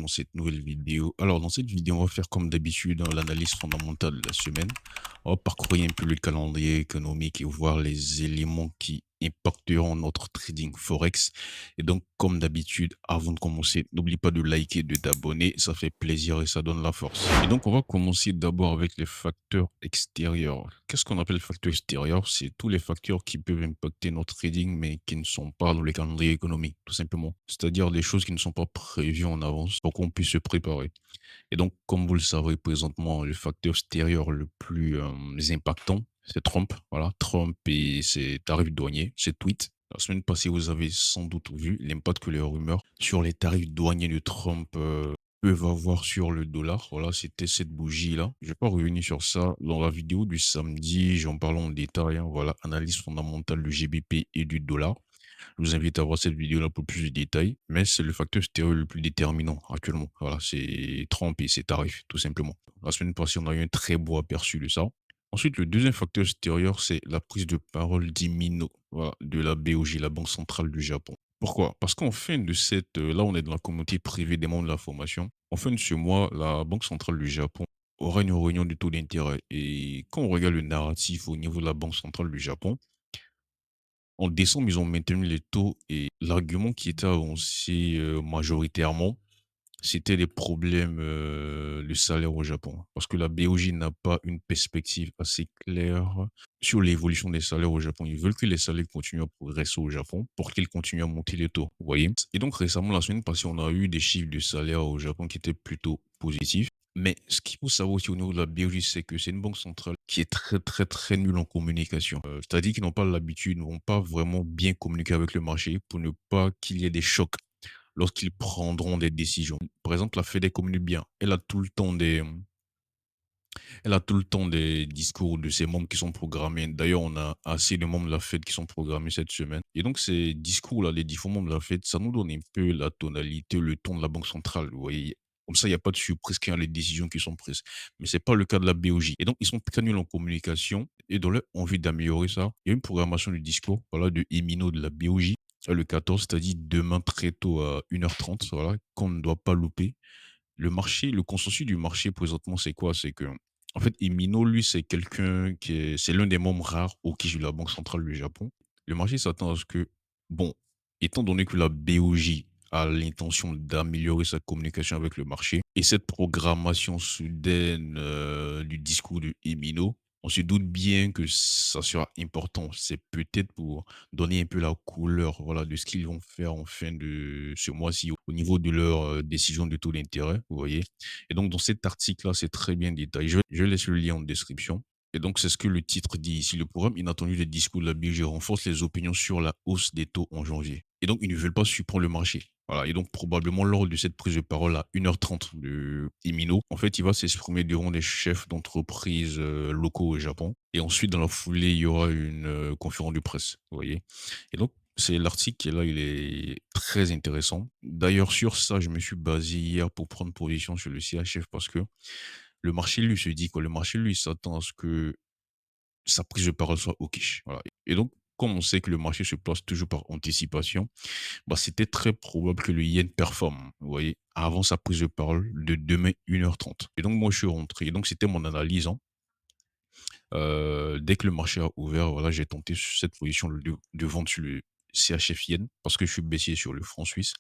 dans cette nouvelle vidéo. Alors, dans cette vidéo, on va faire comme d'habitude l'analyse fondamentale de la semaine. On va parcourir un peu le calendrier économique et voir les éléments qui impacteront notre trading Forex. Et donc, comme d'habitude, avant de commencer, n'oublie pas de liker, de t'abonner. Ça fait plaisir et ça donne la force. Et donc, on va commencer d'abord avec les facteurs extérieurs. Qu'est-ce qu'on appelle facteurs extérieurs? C'est tous les facteurs qui peuvent impacter notre trading, mais qui ne sont pas dans les calendriers économiques, tout simplement. C'est-à-dire des choses qui ne sont pas prévues en avance pour qu'on puisse se préparer. Et donc, comme vous le savez présentement, le facteur extérieur le plus impactant, c'est Trump. Voilà, Trump et ses tarifs douaniers, ses tweets. La semaine passée, vous avez sans doute vu l'impact que les rumeurs sur les tarifs douaniers de Trump peuvent avoir sur le dollar. Voilà, c'était cette bougie-là. Je vais pas revenir sur ça. Dans la vidéo du samedi, j'en parle en détail, hein. Voilà, analyse fondamentale du GBP et du dollar. Je vous invite à voir cette vidéo-là pour plus de détails, mais c'est le facteur stéréo le plus déterminant actuellement. Voilà, c'est Trump et ses tarifs, tout simplement. La semaine passée, on a eu un très beau aperçu de ça. Ensuite, le deuxième facteur extérieur, c'est la prise de parole d'Imino, voilà, de la BOJ, la Banque centrale du Japon. Pourquoi? Parce qu'en fin de cette... là, on est dans la communauté privée des membres de la formation. En fin de ce mois, la Banque centrale du Japon aura une réunion du taux d'intérêt. Et quand on regarde le narratif au niveau de la Banque centrale du Japon, en décembre, ils ont maintenu les taux et l'argument qui était avancé, majoritairement, c'était les problèmes, de salaire au Japon. Parce que la BOJ n'a pas une perspective assez claire sur l'évolution des salaires au Japon. Ils veulent que les salaires continuent à progresser au Japon pour qu'ils continuent à monter les taux, vous voyez? Et donc récemment, la semaine passée, on a eu des chiffres de salaire au Japon qui étaient plutôt positifs. Mais ce qu'il faut savoir aussi au niveau de la BOJ, c'est que c'est une banque centrale qui est très, très, très nulle en communication. C'est-à-dire qu'ils n'ont pas l'habitude, ne vont pas vraiment bien communiquer avec le marché pour ne pas qu'il y ait des chocs lorsqu'ils prendront des décisions. Par exemple, la Fed elle communique bien. Elle a tout le temps des discours de ses membres qui sont programmés. D'ailleurs, on a assez de membres de la Fed qui sont programmés cette semaine. Et donc, ces discours-là, les différents membres de la Fed, ça nous donne un peu la tonalité, le ton de la Banque centrale. Vous voyez, comme ça, il n'y a pas de surprise quand il y a les décisions qui sont prises. Mais c'est pas le cas de la BOJ. Et donc, ils sont très nuls en communication. Et dans leur envie d'améliorer ça, il y a une programmation du discours, voilà, de Emino de la BOJ, le 14, c'est-à-dire demain très tôt à 1h30, voilà, qu'on ne doit pas louper. Le marché, le consensus du marché présentement, c'est quoi? C'est que, en fait, Emino, lui, c'est quelqu'un c'est l'un des membres rares au qui joue la Banque centrale du Japon. Le marché s'attend à ce que, bon, étant donné que la BOJ a l'intention d'améliorer sa communication avec le marché et cette programmation soudaine du discours de Emino, on se doute bien que ça sera important. C'est peut-être pour donner un peu la couleur, voilà, de ce qu'ils vont faire en fin de ce mois-ci au niveau de leur décision de taux d'intérêt, vous voyez. Et donc, dans cet article-là, c'est très bien détaillé. Je laisse le lien en description. Et donc, c'est ce que le titre dit ici. Le programme inattendu des discours de la BOJ renforce les opinions sur la hausse des taux en janvier. Et donc, ils ne veulent pas surprendre le marché. Voilà. Et donc, probablement, lors de cette prise de parole à 1h30 de Imino, en fait, il va s'exprimer devant des chefs d'entreprises locaux au Japon. Et ensuite, dans la foulée, il y aura une conférence de presse, vous voyez. Et donc, c'est l'article qui est là, il est très intéressant. D'ailleurs, sur ça, je me suis basé hier pour prendre position sur le CHF parce que le marché, lui, se dit quoi? Le marché, lui, s'attend à ce que sa prise de parole soit au quiche. Voilà. Et donc, comme on sait que le marché se place toujours par anticipation, bah, c'était très probable que le yen performe, vous voyez, avant sa prise de parole de demain 1h30. Et donc, moi, je suis rentré. Et donc, c'était mon analyse, hein. Dès que le marché a ouvert, voilà, j'ai tenté cette position de vente sur le CHF yen parce que je suis baissier sur le franc suisse.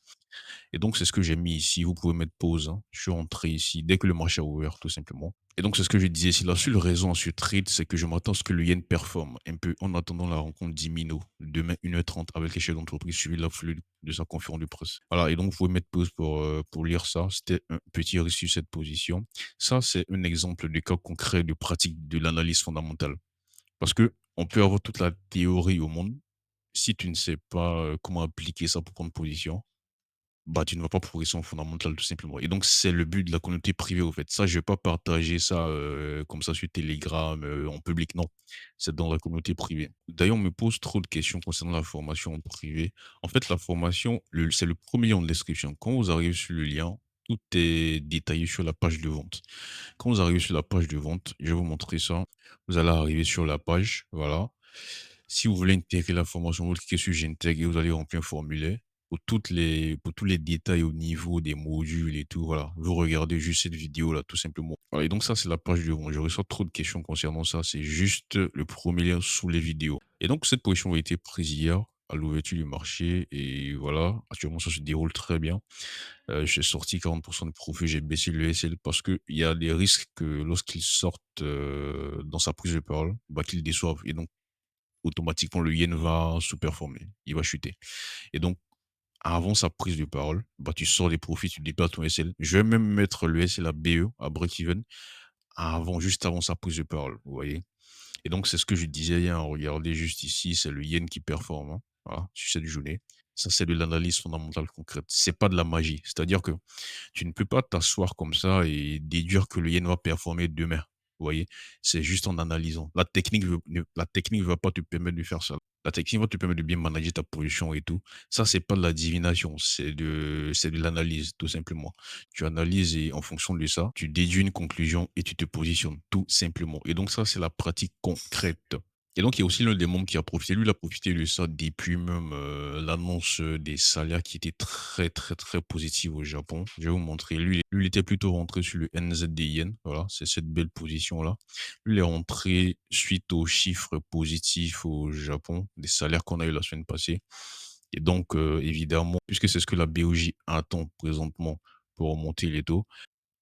Et donc, c'est ce que j'ai mis ici. Vous pouvez mettre pause, hein. Je suis entré ici dès que le marché a ouvert, tout simplement. Et donc, c'est ce que je disais. Si la seule raison à ce trade, c'est que je m'attends à ce que le yen performe un peu en attendant la rencontre d'Imino demain 1h30 avec les chefs d'entreprise suivi de la flux de sa conférence de presse. Voilà. Et donc, vous pouvez mettre pause pour lire ça. C'était un petit risque sur cette position. Ça, c'est un exemple de cas concret de pratique de l'analyse fondamentale. Parce que on peut avoir toute la théorie au monde. Si tu ne sais pas comment appliquer ça pour prendre position, bah, tu ne vas pas progresser en fondamental tout simplement et donc c'est le but de la communauté privée, au fait. Ça, je vais pas partager ça, comme ça sur Telegram, en public, non. C'est dans la communauté privée. D'ailleurs, on me pose trop de questions concernant la formation en privé. En fait, la formation, c'est le premier lien en description. Quand vous arrivez sur le lien, tout est détaillé sur la page de vente. Quand vous arrivez sur la page de vente, je vais vous montrer ça. Vous allez arriver sur la page, voilà. Si vous voulez intégrer la formation, vous cliquez sur «J'intègre» et vous allez remplir un formulaire. pour tous les détails au niveau des modules et tout, voilà, vous regardez juste cette vidéo-là, tout simplement. Voilà, et donc ça, c'est la page de vente. Je reçois trop de questions concernant ça. C'est juste le premier lien sous les vidéos. Et donc, cette position a été prise hier à l'ouverture du marché et voilà, actuellement, ça se déroule très bien. J'ai sorti 40 de profit, j'ai baissé le SL parce qu'il y a des risques que lorsqu'ils sortent, dans sa prise de parole, bah, qu'ils déçoivent et donc automatiquement le yen va sous-performer, il va chuter et donc avant sa prise de parole, bah, tu sors des profits, tu déplaces ton SL. Je vais même mettre le SL à BE, à break-even, juste avant sa prise de parole, vous voyez? Et donc c'est ce que je disais hier, regardez juste ici, c'est le yen qui performe, hein, voilà, sur cette journée. Ça, c'est de l'analyse fondamentale concrète, c'est pas de la magie. C'est-à-dire que tu ne peux pas t'asseoir comme ça et déduire que le yen va performer demain. Vous voyez? C'est juste en analysant. La technique ne va pas te permettre de faire ça. La technique va te permettre de bien manager ta position et tout. Ça, c'est pas de la divination, c'est de l'analyse, tout simplement. Tu analyses et en fonction de ça, tu déduis une conclusion et tu te positionnes, tout simplement. Et donc ça, c'est la pratique concrète. Et donc, il y a aussi l'un des membres qui a profité. Lui, il a profité de ça depuis même l'annonce des salaires qui était très, très, très positive au Japon. Je vais vous montrer. Lui, il était plutôt rentré sur le NZD Yen. Voilà, c'est cette belle position-là. Lui, il est rentré suite aux chiffres positifs au Japon, des salaires qu'on a eu la semaine passée. Et donc, évidemment, puisque c'est ce que la BOJ attend présentement pour remonter les taux,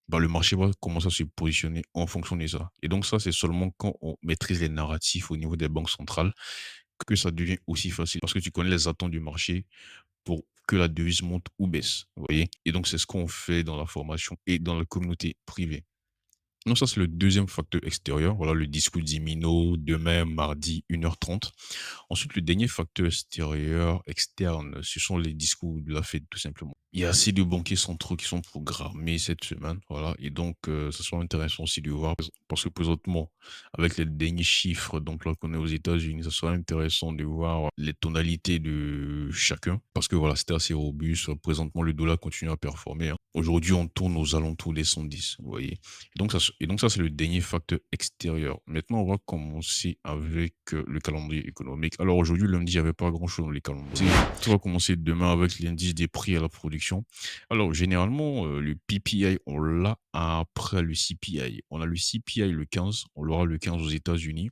bah, le marché va commencer à se positionner en fonction de ça. Et donc ça, c'est seulement quand on maîtrise les narratifs au niveau des banques centrales que ça devient aussi facile parce que tu connais les attentes du marché pour que la devise monte ou baisse. Vous voyez? Et donc, c'est ce qu'on fait dans la formation et dans la communauté privée. Donc ça, c'est le deuxième facteur extérieur. Voilà le discours d'Imino demain, mardi, 1h30. Ensuite, le dernier facteur extérieur, externe, ce sont les discours de la Fed, tout simplement. Il y a assez de banquiers centraux qui sont programmés cette semaine, voilà. Et donc, ça sera intéressant aussi de voir, parce que présentement, avec les derniers chiffres d'emploi qu'on a aux États-Unis, ça sera intéressant de voir les tonalités de chacun, parce que voilà, c'était assez robuste. Présentement, le dollar continue à performer, hein. Aujourd'hui, on tourne aux alentours des 110, vous voyez. Et donc ça, c'est le dernier facteur extérieur. Maintenant, on va commencer avec le calendrier économique. Alors aujourd'hui, lundi, il n'y avait pas grand-chose dans les calendriers. Ça va commencer demain avec l'indice des prix à la production. Alors généralement, le PPI, on l'a après le CPI. On a le CPI le 15, on l'aura le 15 aux États-Unis.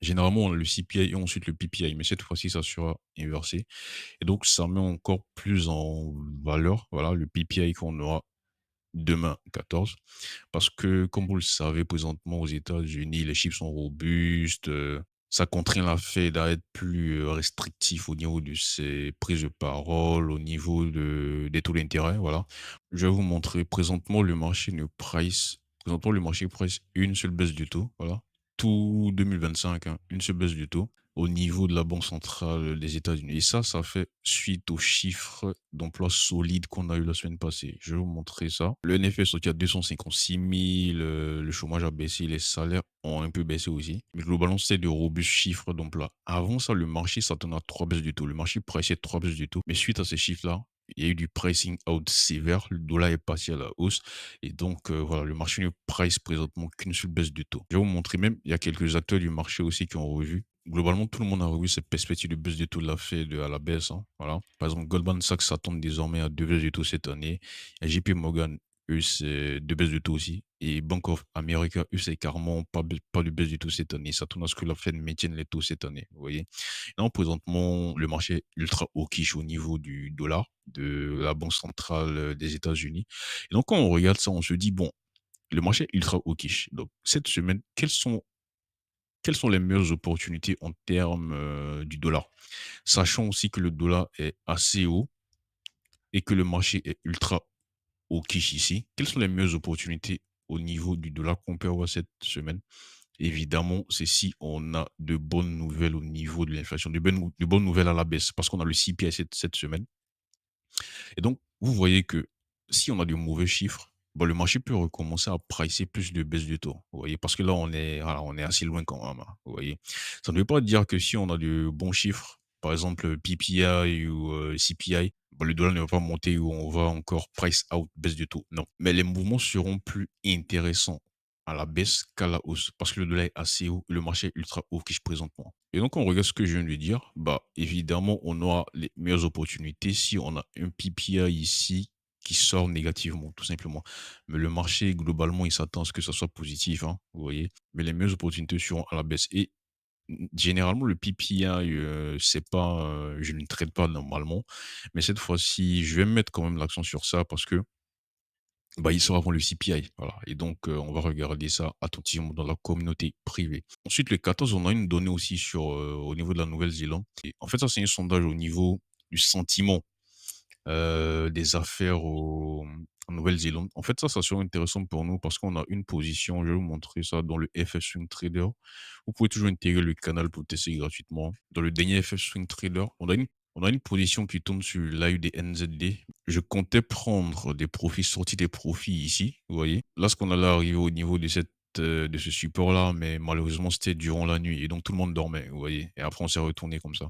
Généralement, on a le CPI et ensuite le PPI, mais cette fois-ci, ça sera inversé. Et donc, ça met encore plus en valeur, voilà, le PPI qu'on aura demain 14. Parce que, comme vous le savez, présentement aux États-Unis, les chiffres sont robustes. Ça contraint la Fed à être plus restrictif au niveau de ses prises de parole, au niveau des taux d'intérêt. Voilà. Je vais vous montrer. Présentement, le marché price une seule baisse du taux. Voilà. Tout 2025, hein, une seule baisse du taux au niveau de la Banque centrale des États-Unis. Et ça fait suite aux chiffres d'emploi solides qu'on a eu la semaine passée. Je vais vous montrer ça. Le NFP est sorti à 256 000, le chômage a baissé, les salaires ont un peu baissé aussi. Mais globalement, c'est de robustes chiffres d'emploi. Avant ça, le marché s'attendait à trois baisses du taux. Le marché pressait trois baisses du taux. Mais suite à ces chiffres-là, il y a eu du pricing out sévère, le dollar est passé à la hausse et donc voilà, le marché ne price présentement qu'une seule baisse du taux. Je vais vous montrer même, il y a quelques acteurs du marché aussi qui ont revu. Globalement, tout le monde a revu cette perspective de baisse du taux de la Fed à la baisse, hein, voilà. Par exemple, Goldman Sachs s'attend désormais à deux baisses du taux cette année. Et JP Morgan, eux, c'est deux baisses de taux aussi. Et Bank of America, eux, c'est carrément pas de baisse du taux cette année. Ils s'attendent à ce que la Fed maintienne les taux cette année, vous voyez. Non, présentement, le marché est ultra hawkish au niveau du dollar, de la Banque centrale des États-Unis. Et donc, quand on regarde ça, on se dit, bon, le marché est ultra hawkish. Donc, cette semaine, quelles sont les meilleures opportunités en termes du dollar? Sachant aussi que le dollar est assez haut et que le marché est ultra hawkish ici, quelles sont les meilleures opportunités au niveau du dollar qu'on peut avoir cette semaine? Évidemment, c'est si on a de bonnes nouvelles au niveau de l'inflation, de bonnes nouvelles à la baisse, parce qu'on a le CPI cette semaine. Et donc, vous voyez que si on a de mauvais chiffres, bah, le marché peut recommencer à pricer plus de baisse de taux. Vous voyez, parce que là, on est assez loin quand même, hein, vous voyez. Ça ne veut pas dire que si on a de bons chiffres, par exemple PPI ou CPI, bah, le dollar ne va pas monter ou on va encore price out baisse de taux. Non. Mais les mouvements seront plus intéressants à la baisse qu'à la hausse parce que le dollar est assez haut, le marché est ultra hawkish présentement. Et donc, on regarde ce que je viens de dire, bah, évidemment, on aura les meilleures opportunités si on a un PPI ici qui sort négativement, tout simplement. Mais le marché, globalement, il s'attend à ce que ça soit positif, hein, vous voyez. Mais les meilleures opportunités seront à la baisse. Et généralement, le PPI, c'est pas, je ne traite pas normalement. Mais cette fois-ci, je vais mettre quand même l'accent sur ça parce que bah, il sort avant le CPI, voilà. Et donc, on va regarder ça attentivement dans la communauté privée. Ensuite, le 14, on a une donnée aussi sur, au niveau de la Nouvelle-Zélande. Et en fait, ça, c'est un sondage au niveau du sentiment des affaires en Nouvelle-Zélande. En fait, ça serait intéressant pour nous parce qu'on a une position, je vais vous montrer ça dans le FS Swing Trader. Vous pouvez toujours intégrer le canal pour tester gratuitement. Dans le dernier FS Swing Trader, on a une position qui tourne sur l'AUD-NZD. Je comptais prendre des profits, sortir des profits ici, vous voyez. Là, ce qu'on allait arriver au niveau de ce support-là, mais malheureusement, c'était durant la nuit et donc tout le monde dormait, vous voyez. Et après, on s'est retourné comme ça,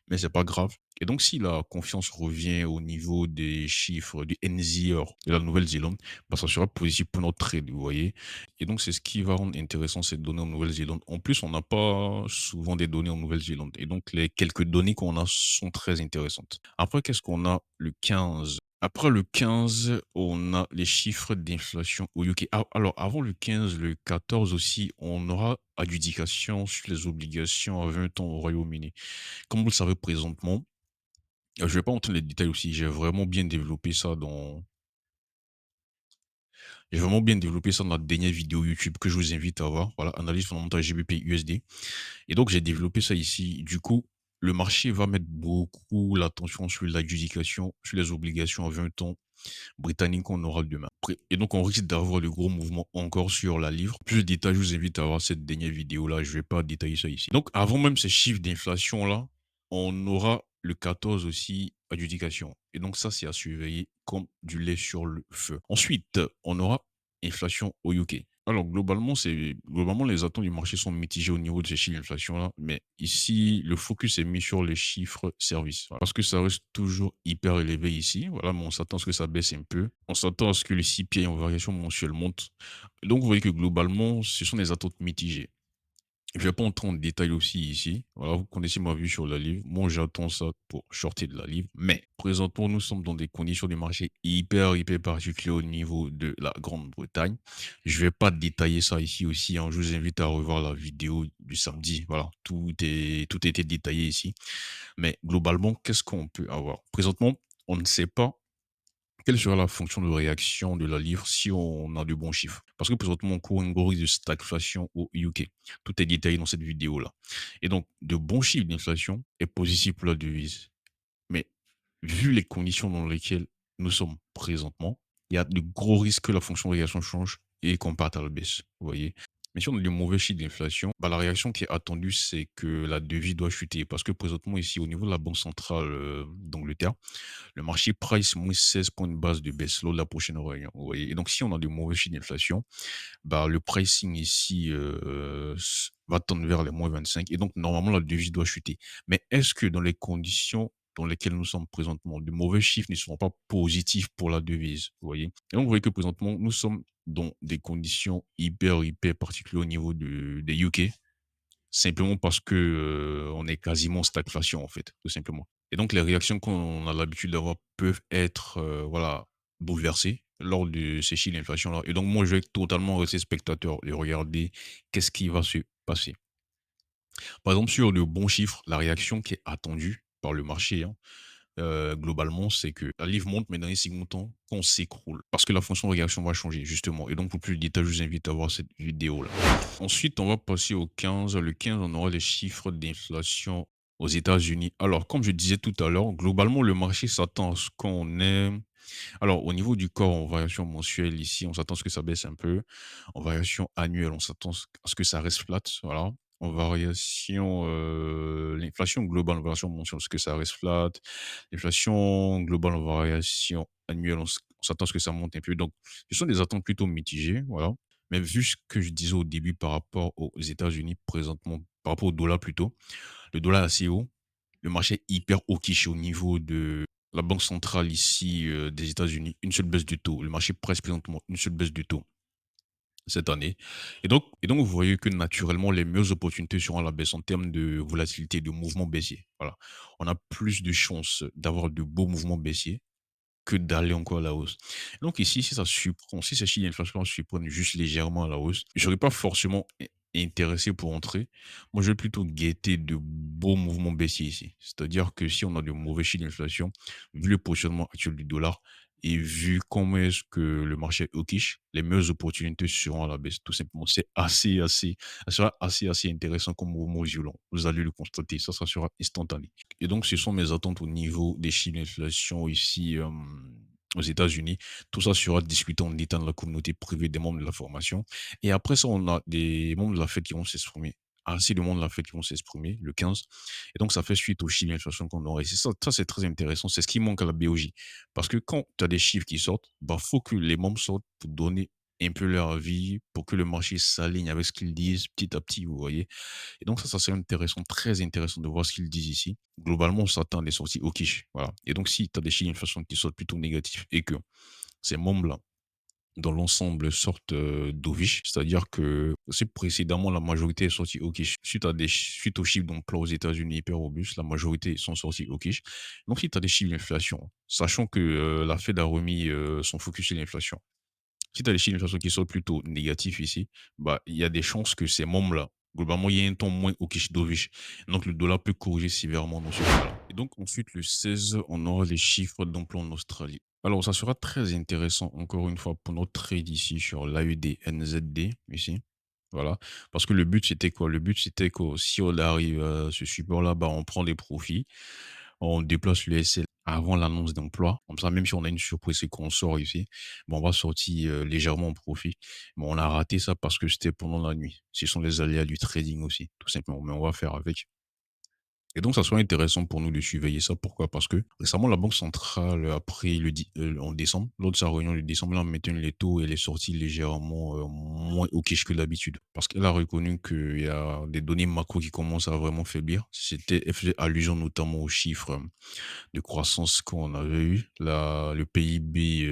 mais c'est pas grave. Et donc, si la confiance revient au niveau des chiffres du NZR de la Nouvelle-Zélande, bah, ça sera positif pour notre trade, vous voyez. Et donc, c'est ce qui va rendre intéressant ces données en Nouvelle-Zélande. En plus, on n'a pas souvent des données en Nouvelle-Zélande. Et donc, les quelques données qu'on a sont très intéressantes. Après, qu'est-ce qu'on a le 15? Après le 15, on a les chiffres d'inflation au UK. Ah, alors, avant le 15, le 14 aussi, on aura adjudication sur les obligations à 20 ans au Royaume-Uni. Comme vous le savez présentement, je vais pas entrer dans les détails aussi, j'ai vraiment bien développé ça dans la dernière vidéo YouTube que je vous invite à voir. Voilà, analyse fondamentale GBP USD. Et donc, j'ai développé ça ici. Du coup, le marché va mettre beaucoup l'attention sur l'adjudication, sur les obligations à 20 ans britanniques qu'on aura demain. Et donc, on risque d'avoir le gros mouvement encore sur la livre. Plus de détails, je vous invite à voir cette dernière vidéo-là. Je vais pas détailler ça ici. Donc, avant même ces chiffres d'inflation-là, on aura le 14 aussi, adjudication. Et donc, ça, c'est à surveiller comme du lait sur le feu. Ensuite, on aura inflation au UK. Alors, globalement, les attentes du marché sont mitigées au niveau de ces chiffres d'inflation-là. Mais ici, le focus est mis sur les chiffres services. Voilà. Parce que ça reste toujours hyper élevé ici. Voilà, mais on s'attend à ce que ça baisse un peu. On s'attend à ce que le CPI en variation mensuelle monte. Donc, vous voyez que globalement, ce sont des attentes mitigées. Je vais pas entrer en détail aussi ici. Voilà, vous connaissez ma vue sur la livre. Moi, j'attends ça pour shorter de la livre. Mais présentement, nous sommes dans des conditions de marché hyper particulières au niveau de la Grande-Bretagne. Je vais pas détailler ça ici aussi, hein. Je vous invite à revoir la vidéo du samedi. Voilà, tout a été détaillé ici. Mais globalement, qu'est-ce qu'on peut avoir? Présentement, on ne sait pas quelle sera la fonction de réaction de la livre si on a de bons chiffres? Parce que présentement, on court une gros risque de stagflation au UK. Tout est détaillé dans cette vidéo-là. Et donc, de bons chiffres d'inflation est positif pour la devise. Mais vu les conditions dans lesquelles nous sommes présentement, il y a de gros risques que la fonction de réaction change et qu'on parte à la baisse. Vous voyez? Mais si on a de mauvais chiffres d'inflation, bah, la réaction qui est attendue, c'est que la devise doit chuter. Parce que présentement, ici, au niveau de la Banque centrale d'Angleterre, le marché price moins 16 points de base de baisse lors de la prochaine réunion. Vous voyez? Et donc, si on a de mauvais chiffres d'inflation, bah, le pricing ici va tendre vers les moins 25. Et donc, normalement, la devise doit chuter. Mais est-ce que dans les conditions dans lesquelles nous sommes présentement, de mauvais chiffres ne seront pas positifs pour la devise? Vous voyez? Et donc, vous voyez que présentement, nous sommes dans des conditions hyper particulières au niveau des UK. Simplement parce que, on est quasiment en stagflation, en fait, tout simplement. Et donc les réactions qu'on a l'habitude d'avoir peuvent être, voilà, bouleversées lors de ces chiffres d'inflation-là. Et donc moi, je vais totalement rester spectateur et regarder qu'est-ce qui va se passer. Par exemple, sur de bons chiffres, la réaction qui est attendue par le marché, hein, globalement, c'est que la livre monte, mais dans les second temps, qu'on s'écroule. Parce que la fonction de réaction va changer, justement. Et donc, pour plus de détails, je vous invite à voir cette vidéo-là. Ensuite, on va passer au 15. Le 15, on aura les chiffres d'inflation aux États-Unis. Alors, comme je disais tout à l'heure, globalement, le marché s'attend à ce qu'on ait alors, au niveau du corps, en variation mensuelle, ici, on s'attend à ce que ça baisse un peu. En variation annuelle, on s'attend à ce que ça reste flat, voilà. En variation, l'inflation globale en variation mensuelle, à ce que ça reste flat. L'inflation globale en variation annuelle, on s'attend à ce que ça monte un peu. Donc, ce sont des attentes plutôt mitigées, voilà. Mais vu ce que je disais au début par rapport aux États-Unis présentement, par rapport au dollar plutôt, le dollar est assez haut. Le marché est hyper hawkish au niveau de la banque centrale ici des États-Unis. Une seule baisse du taux. Le marché presse présentement une seule baisse du taux. cette année. Et donc, vous voyez que naturellement, les meilleures opportunités seront à la baisse en termes de volatilité, de mouvements baissiers. Voilà. On a plus de chances d'avoir de beaux mouvements baissiers que d'aller encore à la hausse. Donc ici, si ça surprend, si ces chiffres d'inflation surprennent juste légèrement à la hausse, je ne serais pas forcément intéressé pour entrer. Moi, je vais plutôt guetter de beaux mouvements baissiers ici. C'est-à-dire que si on a de mauvais chiffres d'inflation, vu le positionnement actuel du dollar et vu comment est-ce que le marché est hawkish, les meilleures opportunités seront à la baisse. Tout simplement, c'est ça sera assez intéressant comme mouvement violent. Vous allez le constater, ça sera instantané. Et donc, ce sont mes attentes au niveau des chiffres d'inflation ici aux États-Unis. Tout ça sera discuté en détail dans la communauté privée des membres de la formation. Et après ça, on a des membres de la fête qui vont s'exprimer. Assez de membres de la fête qui vont s'exprimer le 15. Et donc, ça fait suite aux chiffres d'inflation qu'on aura. Et ça c'est très intéressant. C'est ce qui manque à la BOJ. Parce que quand tu as des chiffres qui sortent, bah, faut que les membres sortent pour donner un peu leur avis, pour que le marché s'aligne avec ce qu'ils disent petit à petit, vous voyez. Et donc ça c'est intéressant, très intéressant de voir ce qu'ils disent ici. Globalement, on s'attend à des sorties au quiche, voilà. Et donc si tu as des chiffres d'inflation qui sortent plutôt négatifs et que ces membres-là, dans l'ensemble, sortent dovish, c'est-à-dire que si précédemment la majorité est sortie au quiche, suite aux chiffres d'emploi aux États-Unis hyper robustes, la majorité sont sortis au quiche. Donc si tu as des chiffres d'inflation, sachant que la Fed a remis son focus sur l'inflation, si tu as des chiffres d'inflation qui sont plutôt négatifs ici, bah, il y a des chances que ces membres-là, globalement, il y ait un ton moins hawkish dovish. Donc, le dollar peut corriger sévèrement dans ce cas-là. Et donc, ensuite, le 16, on aura les chiffres d'emploi en Australie. Alors, ça sera très intéressant, encore une fois, pour notre trade ici sur l'AED NZD, ici. Voilà. Parce que le but, c'était quoi? Le but, c'était que si on arrive à ce support-là, bah, on prend des profits, on déplace le SL avant l'annonce d'emploi. Comme ça, même si on a une surprise et qu'on sort ici, bon, on va sortir légèrement en profit. Bon, on a raté ça parce que c'était pendant la nuit. Ce sont les aléas du trading aussi, tout simplement. Mais on va faire avec. Et donc, ça serait intéressant pour nous de surveiller ça. Pourquoi? Parce que récemment, la Banque centrale a pris en décembre, lors de sa réunion de décembre, là, en mettant les taux, elle est sortie légèrement moins au quiche que d'habitude. Parce qu'elle a reconnu qu'il y a des données macro qui commencent à vraiment faiblir. Elle faisait allusion notamment aux chiffres de croissance qu'on avait eu. Là, le PIB,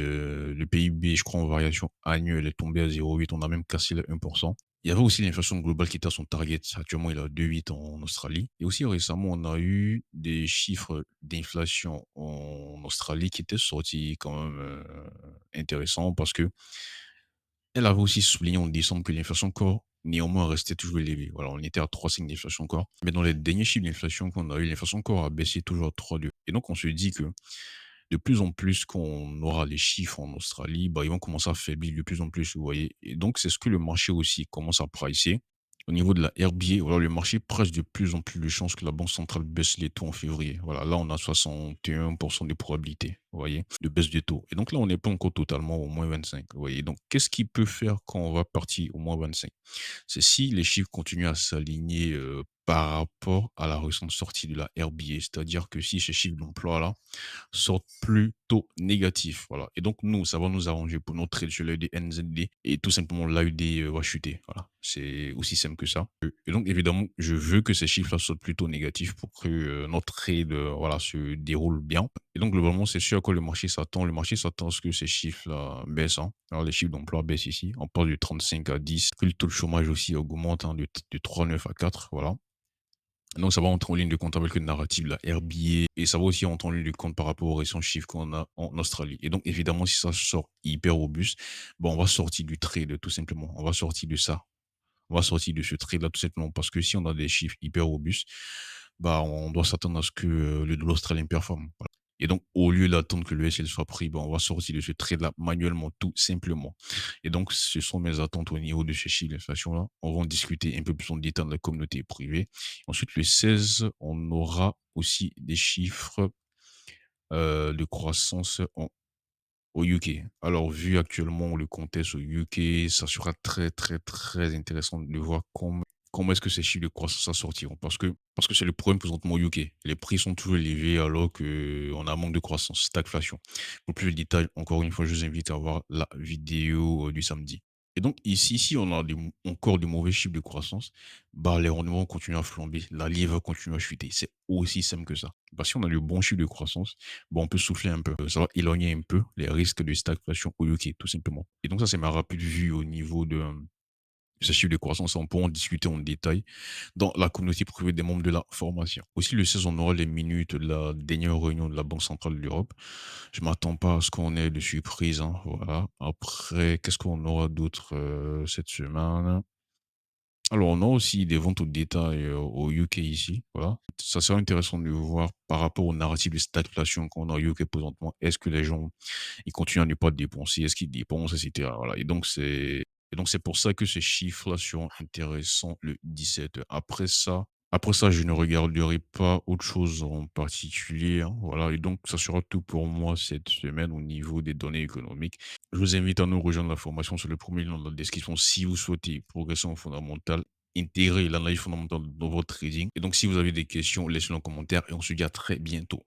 je crois, en variation annuelle est tombé à 0,8. On a même cassé le 1%. Il y avait aussi l'inflation globale qui était à son target. Actuellement, il est à 2,8 en Australie. Et aussi récemment, on a eu des chiffres d'inflation en Australie qui étaient sortis quand même intéressants parce que elle avait aussi souligné en décembre que l'inflation corps néanmoins restait toujours élevée. Voilà, on était à 3,5 d'inflation corps. Mais dans les derniers chiffres d'inflation qu'on a eu, l'inflation corps a baissé toujours à 3,2. Et donc, on se dit que de plus en plus qu'on aura les chiffres en Australie, bah, ils vont commencer à faiblir de plus en plus, vous voyez. Et donc, c'est ce que le marché aussi commence à pricer. Au niveau de la RBA, voilà, le marché presse de plus en plus de chances que la Banque centrale baisse les taux en février. Voilà, là, on a 61% de probabilité, vous voyez, de baisse des taux. Et donc là, on n'est pas encore totalement au moins 25, vous voyez. Donc, qu'est-ce qui peut faire quand on va partir au moins 25? C'est si les chiffres continuent à s'aligner par rapport à la récente sortie de la RBA. C'est-à-dire que si ces chiffres d'emploi-là sortent plutôt négatifs. Voilà. Et donc, nous, ça va nous arranger pour notre trade sur l'AUD NZD et tout simplement l'AUD va chuter. Voilà. C'est aussi simple que ça. Et donc, évidemment, je veux que ces chiffres-là soient plutôt négatifs pour que notre trade voilà, se déroule bien. Et donc, globalement, c'est sûr que le marché s'attend. Le marché s'attend à ce que ces chiffres-là baissent. Hein. Alors, les chiffres d'emploi baissent ici. On passe de 35 à 10. Que le taux de chômage aussi augmente hein, de 3,9 à 4. Voilà. Donc, ça va entrer en ligne de compte avec le narratif, la RBA, et ça va aussi entrer en ligne de compte par rapport aux récents chiffres qu'on a en Australie. Et donc, évidemment, si ça sort hyper robuste, bon, on va sortir du trade, tout simplement. On va sortir de ça. On va sortir de ce trade-là, tout simplement. Parce que si on a des chiffres hyper robustes, bah, on doit s'attendre à ce que le dollar australien performe. Voilà. Et donc, au lieu d'attendre que le SL soit pris, bah, on va sortir de ce trade-là manuellement, tout simplement. Et donc, ce sont mes attentes au niveau de ce chiffre d'inflation-là. On va en discuter un peu plus en détail dans la communauté privée. Ensuite, le 16, on aura aussi des chiffres de croissance au UK. Alors, vu actuellement le contexte au UK, ça sera très, très, très intéressant de voir comment est-ce que ces chiffres de croissance sortiront. Parce que c'est le problème présentement au UK. Les prix sont toujours élevés alors qu'on a un manque de croissance, stagflation. Pour plus de détails, encore une fois, je vous invite à voir la vidéo du samedi. Et donc ici, si on a encore des mauvais chiffres de croissance, bah, les rendements continuent à flamber, la livre va continuer à chuter. C'est aussi simple que ça. Parce si on a de bons chiffres de croissance, bon, on peut souffler un peu. Ça va éloigner un peu les risques de stagflation au UK, tout simplement. Et donc ça, c'est ma rapide vue au niveau de ces chiffres de croissance. On pourra en discuter en détail dans la communauté privée des membres de la formation. Aussi, le 16, on aura les minutes de la dernière réunion de la Banque centrale de l'Europe. Je m'attends pas à ce qu'on ait de surprise, hein, voilà. Après, qu'est-ce qu'on aura d'autre, cette semaine? Alors, on a aussi des ventes au détail, au UK ici, voilà. Ça sera intéressant de voir par rapport au narratif de stagflation qu'on a au UK présentement. Est-ce que les gens, ils continuent à ne pas dépenser? Est-ce qu'ils dépensent? Et cetera, voilà. Et donc c'est pour ça que ces chiffres-là seront intéressants le 17. Après ça, je ne regarderai pas autre chose en particulier, hein, voilà. Et donc ça sera tout pour moi cette semaine au niveau des données économiques. Je vous invite à nous rejoindre la formation sur le premier lien dans la description si vous souhaitez progresser en fondamental, intégrer l'analyse fondamentale dans votre trading. Et donc si vous avez des questions, laissez-les en commentaire et on se dit à très bientôt.